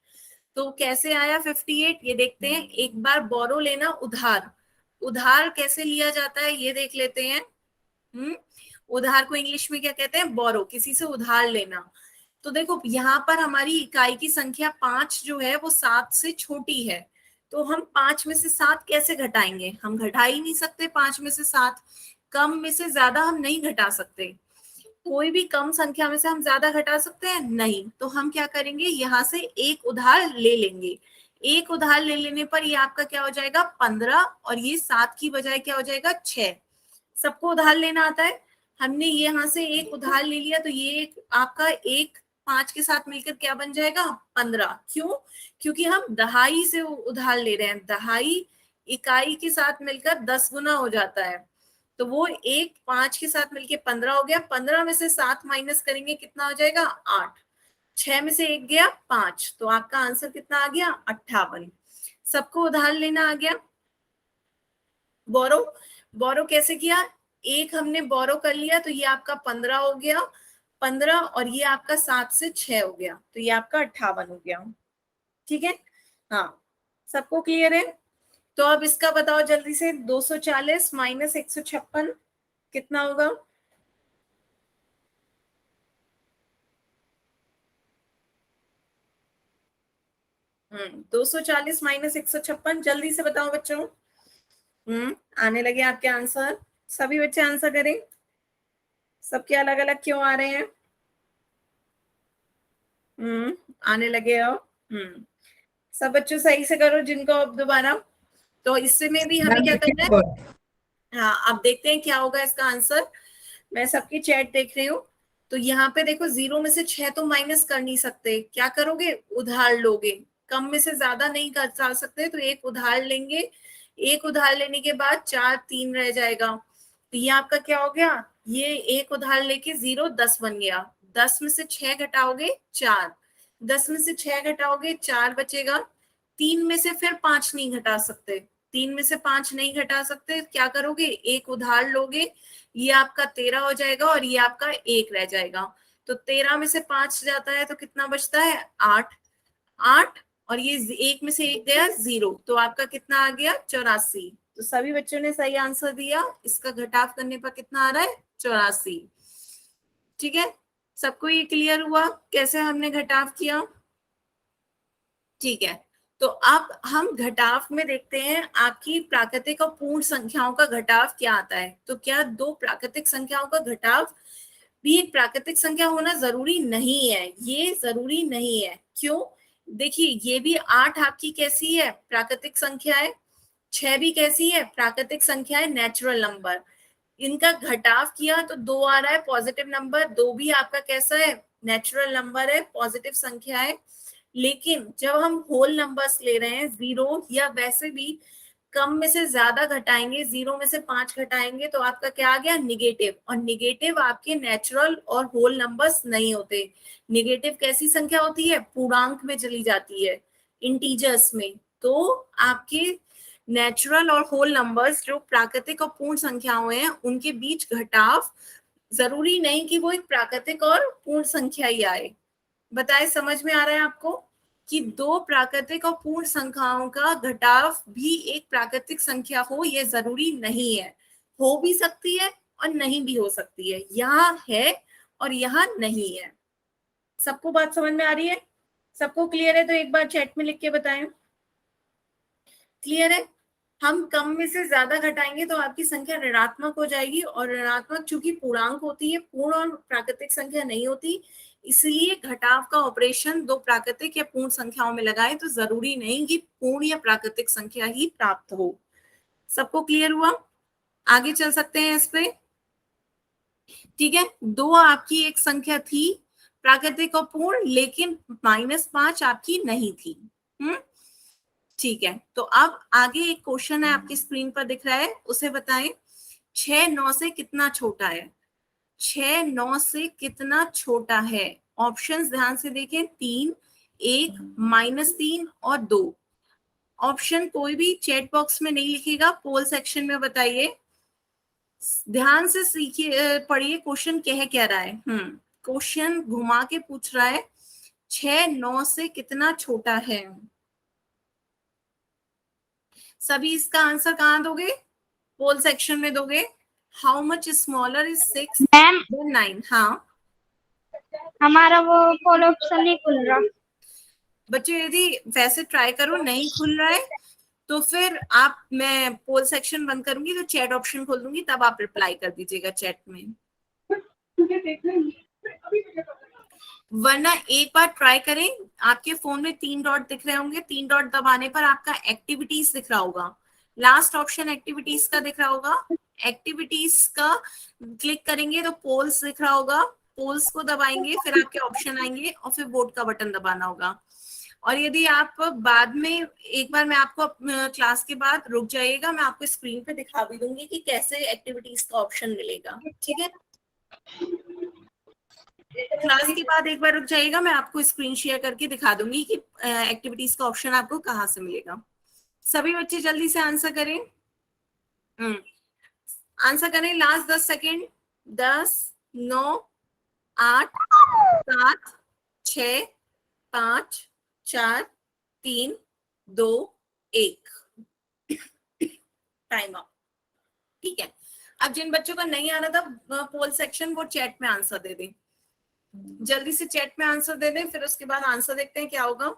तो कैसे आया 58 ये देखते हैं। एक बार बोरो लेना, उधार। उधार कैसे लिया जाता है ये देख लेते हैं। उधार को इंग्लिश में क्या कहते हैं? बोरो, किसी से उधार लेना। तो देखो यहाँ पर हमारी इकाई की संख्या 5 जो है वो 7 से छोटी है, तो हम 5 में से 7 कैसे घटाएंगे? हम घटा ही नहीं सकते 5 में से 7। कम में से ज्यादा हम नहीं घटा सकते। कोई भी कम संख्या में से हम ज्यादा घटा सकते हैं? नहीं। तो हम क्या करेंगे, यहाँ से एक उधार ले लेंगे। एक उधार ले लेने पर ये आपका क्या हो जाएगा? 15, और ये 7 की बजाय क्या हो जाएगा? 6। सबको उधार लेना आता है, हमने यहाँ से एक उधार ले लिया, तो ये एक आपका एक 5 के साथ मिलकर क्या बन जाएगा? 15। क्यों? क्योंकि हम दहाई से उधार ले रहे हैं, दहाई इकाई के साथ मिलकर 10 गुना हो जाता है, तो वो एक 5 के साथ मिलकर 15 हो गया। 15 में से 7 माइनस करेंगे, कितना हो जाएगा? 8। 6 में से 1 गया 5, तो आपका आंसर कितना आ गया? 58। सबको उधार लेना आ गया। बोरो, बोरो कैसे किया? एक हमने बोरो कर लिया, तो ये आपका 15 हो गया। 15 और ये आपका 7 से 6 हो गया, तो ये आपका 58 हो गया। ठीक है, हाँ सबको क्लियर है? तो अब इसका बताओ जल्दी से, 240 माइनस 156 कितना होगा? हम्म, 240 माइनस 156 जल्दी से बताओ बच्चों। आने लगे आपके आंसर, सभी बच्चे आंसर करें। सबके अलग अलग क्यों आ रहे हैं? आने लगे अब। सब बच्चों सही से करो जिनको अब दोबारा। तो इससे में भी हमें क्या करना है? हाँ अब देखते हैं क्या होगा इसका आंसर। मैं सबकी चैट देख रही हूँ। तो यहाँ पे देखो 0 में से 6 तो माइनस कर नहीं सकते, क्या करोगे? उधार लोगे। कम में से ज्यादा नहीं कर सकते, तो एक उधार लेंगे। एक उधार लेने के बाद 4 3 रह जाएगा, तो ये आपका क्या हो गया? ये एक उधार लेके 0 10 बन गया। 10 में से 6 घटाओगे 4, 10 में से 6 घटाओगे 4 बचेगा। 3 में से फिर 5 नहीं घटा सकते, 3 में से 5 नहीं घटा सकते, क्या करोगे? एक उधार लोगे, ये आपका 13 हो जाएगा और ये आपका 1 रह जाएगा। तो 13 में से 5 जाता है तो कितना बचता है? 8। 8 और ये 1 में से 1 गया 0, तो आपका कितना आ गया? 84। तो सभी बच्चों ने सही आंसर दिया। इसका घटाव करने पर कितना आ रहा है? 84। ठीक है, सबको ये क्लियर हुआ कैसे हमने घटाव किया? ठीक है, तो अब हम घटाव में देखते हैं आपकी प्राकृतिक और पूर्ण संख्याओं का घटाव क्या आता है। तो क्या दो प्राकृतिक संख्याओं का घटाव भी एक प्राकृतिक संख्या होना जरूरी नहीं है? ये जरूरी नहीं है। क्यों? देखिए ये भी 8 आपकी कैसी है? प्राकृतिक संख्या है। 6 भी कैसी है? प्राकृतिक संख्या है, नेचुरल नंबर। इनका घटाव किया तो 2 आ रहा है, पॉजिटिव नंबर। 2 भी आपका कैसा है? नेचुरल नंबर है, पॉजिटिव संख्या है। लेकिन जब हम होल नंबर्स ले रहे हैं, 0 या वैसे भी कम में से ज्यादा घटाएंगे, 0 में से 5 घटाएंगे, तो आपका क्या आ गया? निगेटिव। और निगेटिव आपके नेचुरल और होल नंबर्स नहीं होते। निगेटिव कैसी संख्या होती है? पूर्णांक में चली जाती है, इंटीजर्स में। तो आपके नेचुरल और होल नंबर्स जो प्राकृतिक और पूर्ण संख्याओं हैं उनके बीच घटाव जरूरी नहीं कि वो एक प्राकृतिक और पूर्ण संख्या ही आए। बताए, समझ में आ रहा है आपको कि दो प्राकृतिक और पूर्ण संख्याओं का घटाव भी एक प्राकृतिक संख्या हो ये जरूरी नहीं है, हो भी सकती है और नहीं भी हो सकती है, यहाँ है और यहाँ नहीं है। सबको बात समझ में आ रही है? सबको क्लियर है तो एक बार चैट में लिख के बताएं। क्लियर है? हम कम में से ज्यादा घटाएंगे तो आपकी संख्या ऋणात्मक हो जाएगी, और ऋणात्मक चूंकि पूर्णांक होती है, पूर्ण और प्राकृतिक संख्या नहीं होती, इसलिए घटाव का ऑपरेशन दो प्राकृतिक या पूर्ण संख्याओं में लगाए तो जरूरी नहीं कि पूर्ण या प्राकृतिक संख्या ही प्राप्त हो। सबको क्लियर हुआ? आगे चल सकते हैं इस पे। ठीक है, दो आपकी एक संख्या थी प्राकृतिक और पूर्ण, लेकिन -5 आपकी नहीं थी। ठीक है, तो अब आगे एक क्वेश्चन है आपकी स्क्रीन पर दिख रहा है, उसे बताएं 6 9 से कितना छोटा है? 6 9 से कितना छोटा है? ऑप्शंस ध्यान से देखें, 3, 1, -3 और 2। ऑप्शन कोई भी चैट बॉक्स में नहीं लिखेगा, पोल सेक्शन में बताइए। ध्यान से सीखिए, पढ़िए क्वेश्चन कह क्या रहा है। क्वेश्चन घुमा के पूछ रहा है 6 9 से कितना छोटा है। सभी इसका आंसर कहाँ दोगे? पोल सेक्शन में दोगे। How much smaller is 6 ma'am than 9? हाँ हमारा वो पोल ऑप्शन नहीं खुल रहा। बच्चों, यदि वैसे ट्राई करो नहीं खुल रहा है तो फिर आप, मैं पोल सेक्शन बंद करूंगी तो चैट ऑप्शन खोल दूंगी, तब आप रिप्लाई कर दीजिएगा चैट में, वरना एक बार ट्राई करें। आपके फोन में 3 डॉट दिख रहे होंगे, 3 डॉट दबाने पर आपका एक्टिविटीज दिख रहा होगा, लास्ट ऑप्शन एक्टिविटीज का दिख रहा होगा। एक्टिविटीज का क्लिक करेंगे तो पोल्स दिख रहा होगा, पोल्स को दबाएंगे, फिर आपके ऑप्शन आएंगे और फिर वोट का बटन दबाना होगा। और यदि आप बाद में, एक बार मैं आपको क्लास के बाद रुक जाइएगा, मैं आपको स्क्रीन पे दिखा भी दूंगी कि कैसे एक्टिविटीज का ऑप्शन मिलेगा। ठीक है, क्लास के बाद एक बार रुक जाइएगा, मैं आपको स्क्रीन शेयर करके दिखा दूंगी कि एक्टिविटीज का ऑप्शन आपको कहाँ से मिलेगा। सभी बच्चे जल्दी से आंसर करें। आंसर करें, लास्ट 10 सेकेंड। 10 9 8 7 6 5 4 3 2 1। Time up. ठीक है, अब जिन बच्चों का नहीं आ रहा था पोल सेक्शन, वो चैट में आंसर दे दें, जल्दी से चैट में आंसर दे दें, फिर उसके बाद आंसर देखते हैं क्या होगा।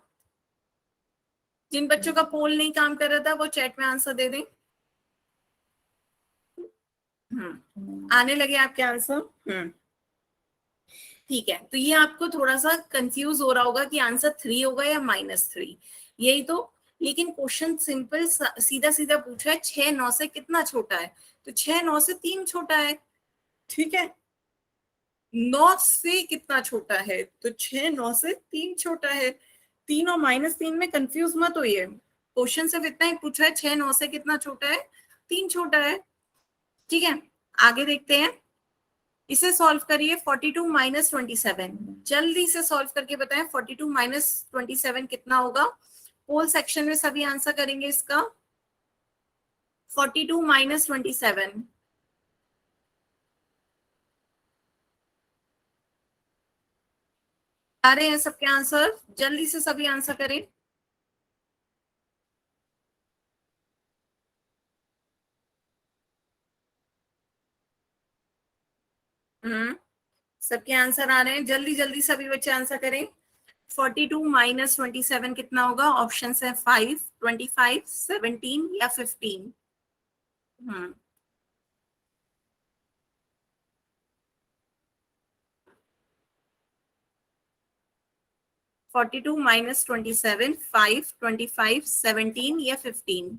जिन बच्चों का पोल नहीं काम कर रहा था वो चैट में आंसर दे दें। आने लगे आपके आंसर। ठीक है, तो ये आपको थोड़ा सा कंफ्यूज हो रहा होगा कि आंसर 3 होगा या -3, यही तो। लेकिन क्वेश्चन सिंपल सीधा सीधा पूछा है 6 9 से कितना छोटा है, तो 6 9 से 3 छोटा है। ठीक है, 9 से कितना छोटा है, तो 6 9 से 3 छोटा है। 3 और -3 में कंफ्यूज मत होइए, क्वेश्चन सिर्फ इतना ही पूछा है 6 9 से कितना छोटा है, 3 छोटा है। ठीक है, आगे देखते हैं, इसे सॉल्व करिए। 42 - 27, जल्दी से सॉल्व करके बताएं 42 - 27 कितना होगा। पोल सेक्शन में सभी आंसर करेंगे इसका। 42 - 27 आ रहे हैं सबके आंसर, जल्दी से सभी आंसर करें। सबके आंसर आ रहे हैं, जल्दी जल्दी सभी बच्चे आंसर करें। 42 - 27 कितना होगा? ऑप्शन है 5, 25, 17 या 15। 42 - 27, 5, 25, 17 या 15।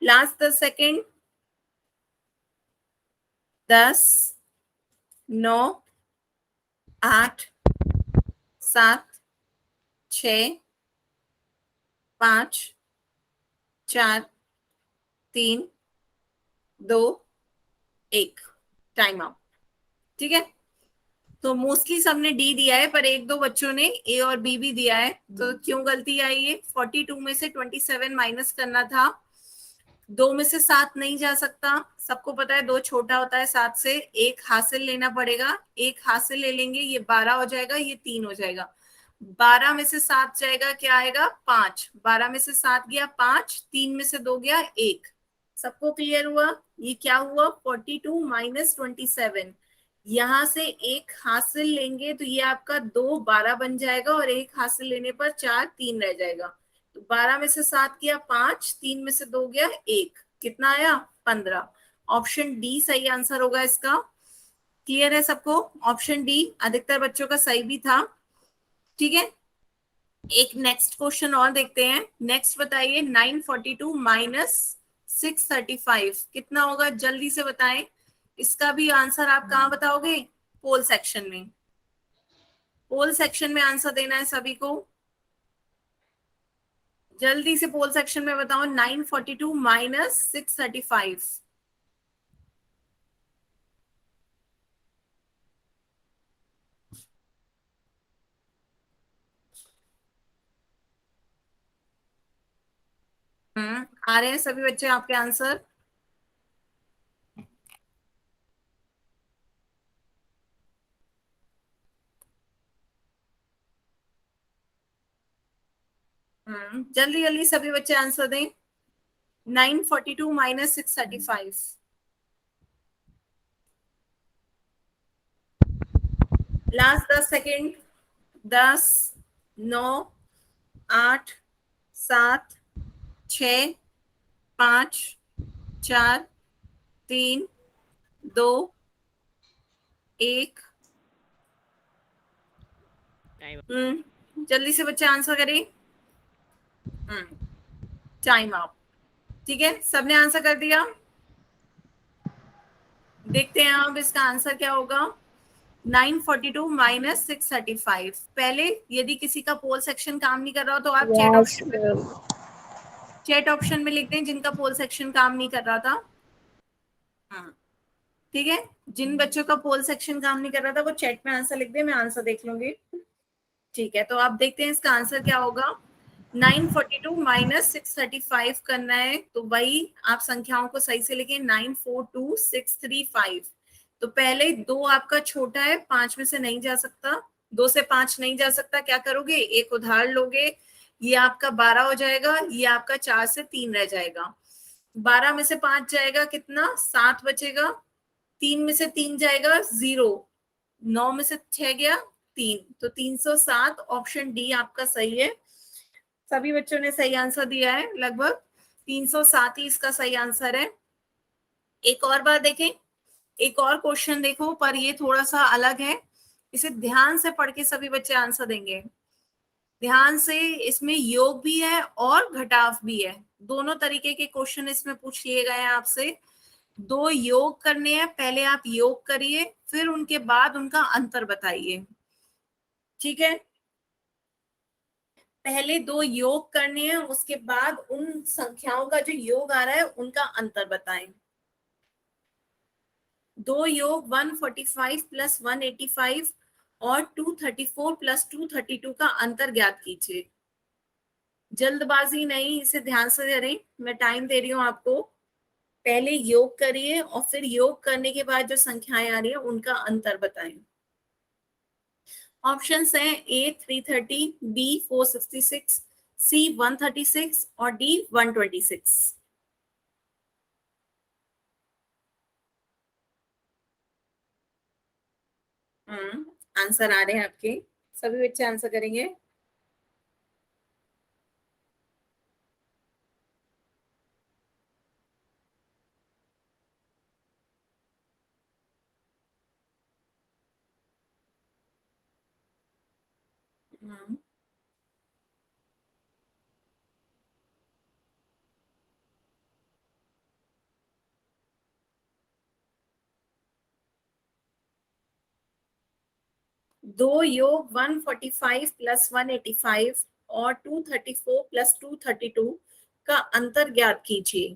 Last 10 second. 10 9 8 7 6 5 4 3 2 1 time out. ठीक है, तो मोस्टली सबने डी दिया है, पर एक दो बच्चों ने ए और बी भी दिया है। तो क्यों गलती आई है? 42 में से 27 माइनस करना था। 2 में से 7 नहीं जा सकता, सबको पता है 2 छोटा होता है 7 से। एक हासिल लेना पड़ेगा, एक हासिल ले लेंगे, ये 12 हो जाएगा, ये 3 हो जाएगा। 12 में से 7 जाएगा, क्या आएगा? 5। 12 में से 7 गया 5, 3 में से 2 गया 1। सबको क्लियर हुआ? ये क्या हुआ? 42 माइनस 27। यहां से एक हासिल लेंगे तो ये आपका 2 12 बन जाएगा, और एक हासिल लेने पर 4 3 रह जाएगा। तो 12 में से 7 गया 5, 3 में से 2 गया 1, कितना आया? 15। ऑप्शन डी सही आंसर होगा इसका। क्लियर है सबको? ऑप्शन डी अधिकतर बच्चों का सही भी था। ठीक है, एक नेक्स्ट क्वेश्चन और देखते हैं। नेक्स्ट बताइए, 942 माइनस 635 कितना होगा? जल्दी से बताएं। इसका भी आंसर आप कहाँ बताओगे? पोल सेक्शन में। पोल सेक्शन में आंसर देना है सभी को। जल्दी से पोल सेक्शन में बताओ। 942 माइनस 635 आ रहे हैं सभी बच्चे आपके आंसर? जल्दी जल्दी सभी बच्चे आंसर दें। 942 माइनस 635। Last 10 second. 10 9 8 7 6 5 4 3 2 1। जल्दी से बच्चे आंसर करें। Time out. ठीक है, सबने आंसर कर दिया। देखते हैं अब इसका आंसर क्या होगा। 942 माइनस 635। पहले यदि किसी का पोल सेक्शन काम नहीं कर रहा हो तो आप चैट ऑप्शन में लिख दें जिनका पोल सेक्शन काम नहीं कर रहा था। ठीक है, जिन बच्चों का पोल सेक्शन काम नहीं कर रहा था वो चैट में आंसर लिख दे, मैं आंसर देख लूंगी। ठीक है, तो आप देखते हैं इसका आंसर क्या होगा। 942 माइनस 635 करना है, तो वही आप संख्याओं को सही से लिखें। 942635। तो पहले 2 आपका छोटा है, 5 में से नहीं जा सकता। 2 से 5 नहीं जा सकता, क्या करोगे? एक उधार लोगे, ये आपका 12 हो जाएगा, ये आपका 4 से 3 रह जाएगा। 12 में से 5 जाएगा, कितना? 7 बचेगा। 3 में से 3 जाएगा 0। 9 में से 6 गया 3, तो 307। ऑप्शन डी आपका सही है। सभी बच्चों ने सही आंसर दिया है, लगभग 307 ही इसका सही आंसर है। एक और बार देखें, एक और क्वेश्चन देखो, पर ये थोड़ा सा अलग है। इसे ध्यान से पढ़ के सभी बच्चे आंसर देंगे। ध्यान से, इसमें योग भी है और घटाव भी है। दोनों तरीके के क्वेश्चन इसमें पूछ लिए गए हैं आपसे। 2 योग करने हैं, पहले आप योग करिए, फिर उनके बाद उनका अंतर बताइए। ठीक है, पहले 2 योग करने हैं, उसके बाद उन संख्याओं का जो योग आ रहा है उनका अंतर बताएं। 2 योग 145 प्लस 185 और 234 प्लस 232 का अंतर ज्ञात कीजिए। जल्दबाजी नहीं, इसे ध्यान से करें, मैं टाइम दे रही हूं आपको। पहले योग करिए और फिर योग करने के बाद जो संख्याएं आ रही है उनका अंतर बताएं। ऑप्शंस हैं ए 330, बी 466, सी 136 और डी 126। आंसर आ रहे हैं आपके, सभी बच्चे आंसर करेंगे। हम्म 2 योग 145 प्लस 185 और 234 प्लस 232 का अंतर ज्ञात कीजिए।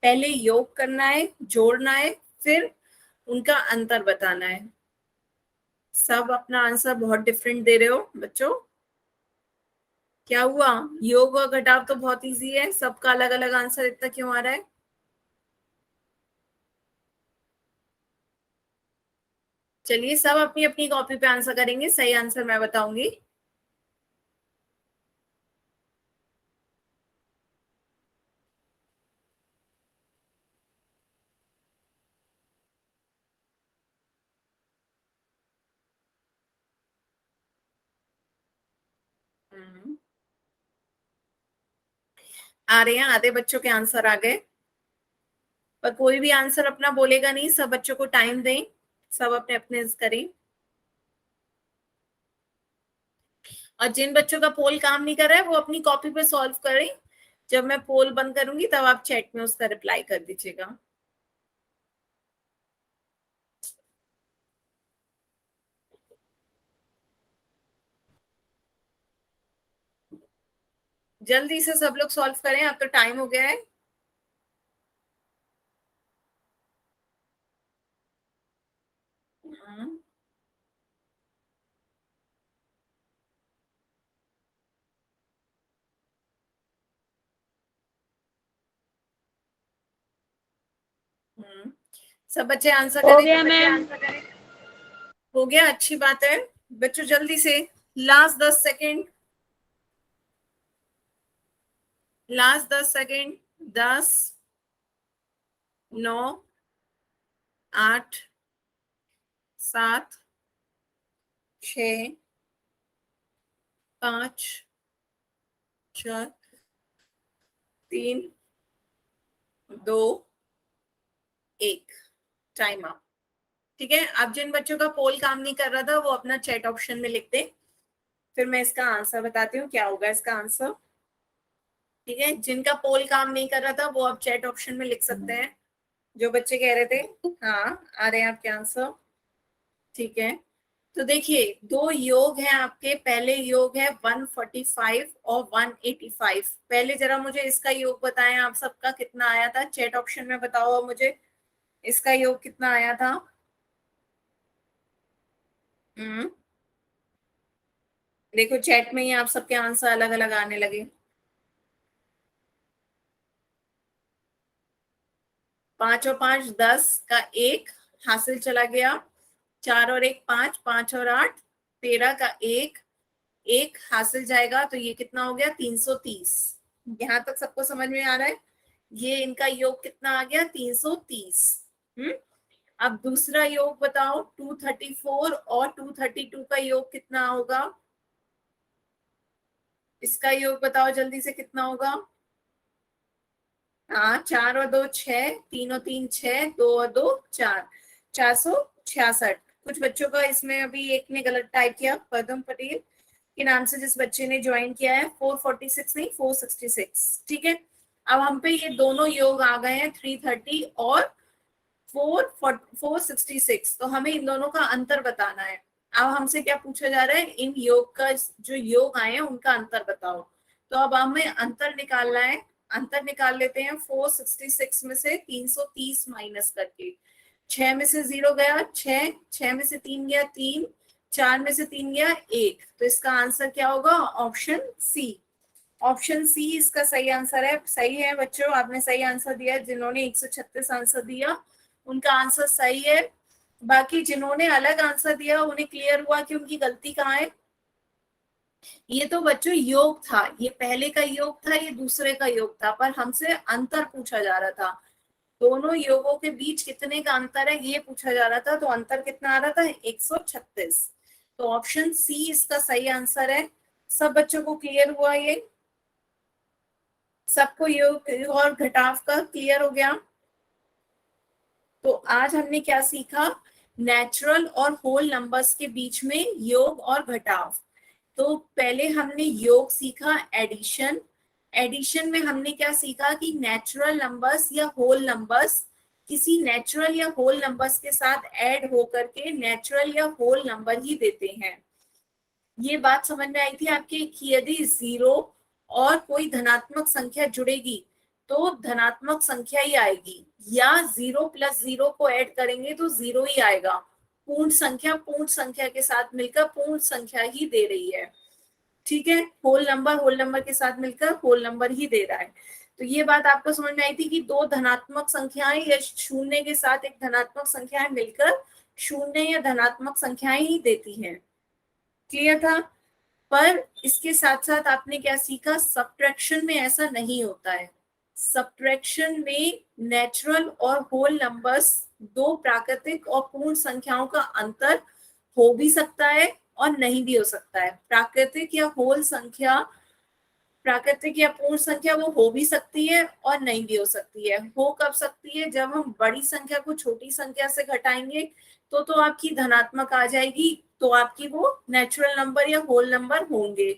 पहले योग करना है, जोड़ना है, फिर उनका अंतर बताना है। सब अपना आंसर बहुत डिफरेंट दे रहे हो बच्चों। क्या हुआ? योग और घटाव तो बहुत इजी है, सबका अलग अलग आंसर इतना क्यों आ रहा है? चलिए सब अपनी अपनी कॉपी पे आंसर करेंगे, सही आंसर मैं बताऊंगी। आ रहे हैं, आधे बच्चों के आंसर आ गए, पर कोई भी आंसर अपना बोलेगा नहीं, सब बच्चों को टाइम दें, सब अपने अपने करें। और जिन बच्चों का पोल काम नहीं कर रहा है वो अपनी कॉपी पे सॉल्व करें। जब मैं पोल बंद करूंगी तब आप चैट में उसका रिप्लाई कर दीजिएगा। जल्दी से सब लोग सॉल्व करें, अब तो टाइम हो गया है। सब बच्चे आंसर हो करें। गया मैम। हो गया, अच्छी बात है बच्चों। जल्दी से last 10 second, last 10 second. 10, 9, 8, 7, 6, 5, 4, 3, 2, 1। Time up. ठीक है, अब जिन बच्चों का पोल काम नहीं कर रहा था वो अपना चैट ऑप्शन में लिख दे, फिर मैं इसका आंसर बताती हूँ क्या होगा इसका आंसर। ठीक है, जिनका पोल काम नहीं कर रहा था वो अब चैट ऑप्शन में लिख सकते हैं, जो बच्चे कह रहे थे। हाँ, आ रहे हैं आपके आंसर। ठीक है, तो देखिए दो योग हैं आपके। पहले योग है 145 और 185। पहले जरा मुझे इसका योग बताएं, आप सबका कितना आया था चैट ऑप्शन में बताओ मुझे, इसका योग कितना आया था? देखो चैट में ही आप सबके आंसर अलग अलग आने लगे। 5 और 5 10 का 1 हासिल चला गया। 4 और 1 5, 5 और 8 13 का 1 1 हासिल जाएगा, तो ये कितना हो गया? 330। यहां तक सबको समझ में आ रहा है? ये इनका योग कितना आ गया? 330। अब दूसरा योग बताओ, 234 और 232 का योग कितना होगा? इसका योग बताओ जल्दी से, कितना होगा? हाँ, 4 और 2 6, 3 और 3 6, 2 और 2 4, 466। कुछ बच्चों का इसमें अभी एक ने गलत टाइप किया, पदम पटेल के नाम से जिस बच्चे ने ज्वाइन किया है। 446 नहीं, 466। ठीक है, अब हम पे ये दोनों योग आ गए हैं, 330 और 466। तो हमें इन दोनों का अंतर बताना है। अब हमसे क्या पूछा जा रहा है? इन योग का जो योग आए हैं उनका अंतर बताओ। तो अब हमें अंतर निकालना है। अंतर निकाल लेते हैं 466 में से 330 माइनस करके। 6 में से 0 गया 6, 6 में से 3 गया 3, 4 में से 3 गया 1। तो इसका आंसर क्या होगा? Option C. ऑप्शन सी इसका सही आंसर है। सही है बच्चों, आपने सही आंसर दिया। जिन्होंने 136 आंसर दिया उनका आंसर सही है। बाकी जिन्होंने अलग आंसर दिया उन्हें क्लियर हुआ कि उनकी गलती कहाँ है। ये तो बच्चों योग था, ये पहले का योग था, ये दूसरे का योग था, पर हमसे अंतर पूछा जा रहा था। दोनों योगों के बीच कितने का अंतर है ये पूछा जा रहा था। तो अंतर कितना आ रहा था? 136। तो ऑप्शन सी इसका सही आंसर है। सब बच्चों को क्लियर हुआ? ये सबको योग और घटाव का क्लियर हो गया? तो आज हमने क्या सीखा? नेचुरल और होल नंबर्स के बीच में योग और घटाव। तो पहले हमने योग सीखा, एडिशन। एडिशन में हमने क्या सीखा कि नेचुरल नंबर्स या होल नंबर्स किसी नेचुरल या होल नंबर्स के साथ ऐड होकर के नेचुरल या होल नंबर ही देते हैं। ये बात समझ में आई थी आपके कि यदि 0 और कोई धनात्मक संख्या जुड़ेगी तो धनात्मक संख्या ही आएगी, या 0 + 0 को ऐड करेंगे तो 0 ही आएगा। पूर्ण संख्या के साथ मिलकर पूर्ण संख्या ही दे रही है, ठीक है। होल नंबर के साथ मिलकर होल नंबर ही दे रहा है। तो ये बात आपको समझ में आई थी कि दो धनात्मक संख्याएं या शून्य के साथ एक धनात्मक संख्याएं मिलकर शून्य या धनात्मक संख्याएं ही देती हैं। क्लियर था? पर इसके साथ साथ आपने क्या सीखा, सब्ट्रैक्शन में ऐसा नहीं होता है। सब्ट्रैक्शन में नेचुरल और होल नंबर्स, दो प्राकृतिक और पूर्ण संख्याओं का अंतर हो भी सकता है और नहीं भी हो सकता है। प्राकृतिक या पूर्ण संख्या वो हो भी सकती है और नहीं भी हो सकती है। हो कब सकती है? जब हम बड़ी संख्या को छोटी संख्या से घटाएंगे तो आपकी धनात्मक आ जाएगी, तो आपकी वो नेचुरल नंबर या होल नंबर होंगे,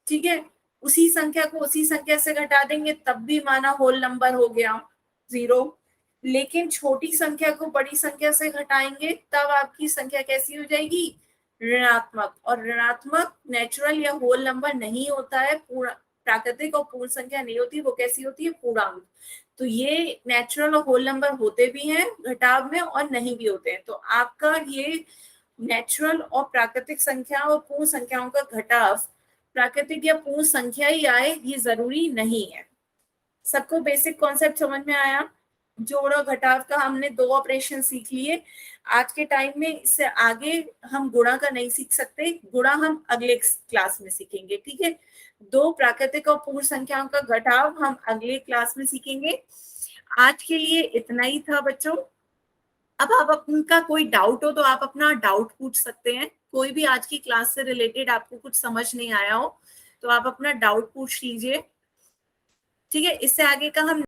ठीक है। उसी संख्या को उसी संख्या से घटा देंगे तब भी माना होल नंबर हो गया 0, लेकिन छोटी संख्या को बड़ी संख्या से घटाएंगे तब आपकी संख्या कैसी हो जाएगी? ऋणात्मक। और ऋणात्मक नेचुरल या होल नंबर नहीं होता है, प्राकृतिक और पूर्ण संख्या नहीं होती, वो कैसी होती है? पूर्णांक। तो ये नेचुरल और होल नंबर होते भी हैं घटाव में और नहीं भी होते हैं। तो आपका ये नेचुरल और प्राकृतिक संख्या और पूर्ण संख्याओं का घटाव प्राकृतिक या पूर्ण संख्या ही आए ये जरूरी नहीं है। सबको बेसिक कॉन्सेप्ट समझ में आया? जोड़ और घटाव का हमने 2 ऑपरेशन सीख लिए। आज के टाइम में इससे आगे हम गुणा का नहीं सीख सकते, गुणा हम अगले क्लास में सीखेंगे, ठीक है। 2 प्राकृतिक और पूर्ण संख्याओं का घटाव हम अगले क्लास में सीखेंगे। आज के लिए इतना ही था बच्चों। अब आप अपना कोई डाउट हो तो आप अपना डाउट पूछ सकते हैं। कोई भी आज की क्लास से रिलेटेड आपको कुछ समझ नहीं आया हो तो आप अपना डाउट पूछ लीजिए, ठीक है। इससे आगे का हम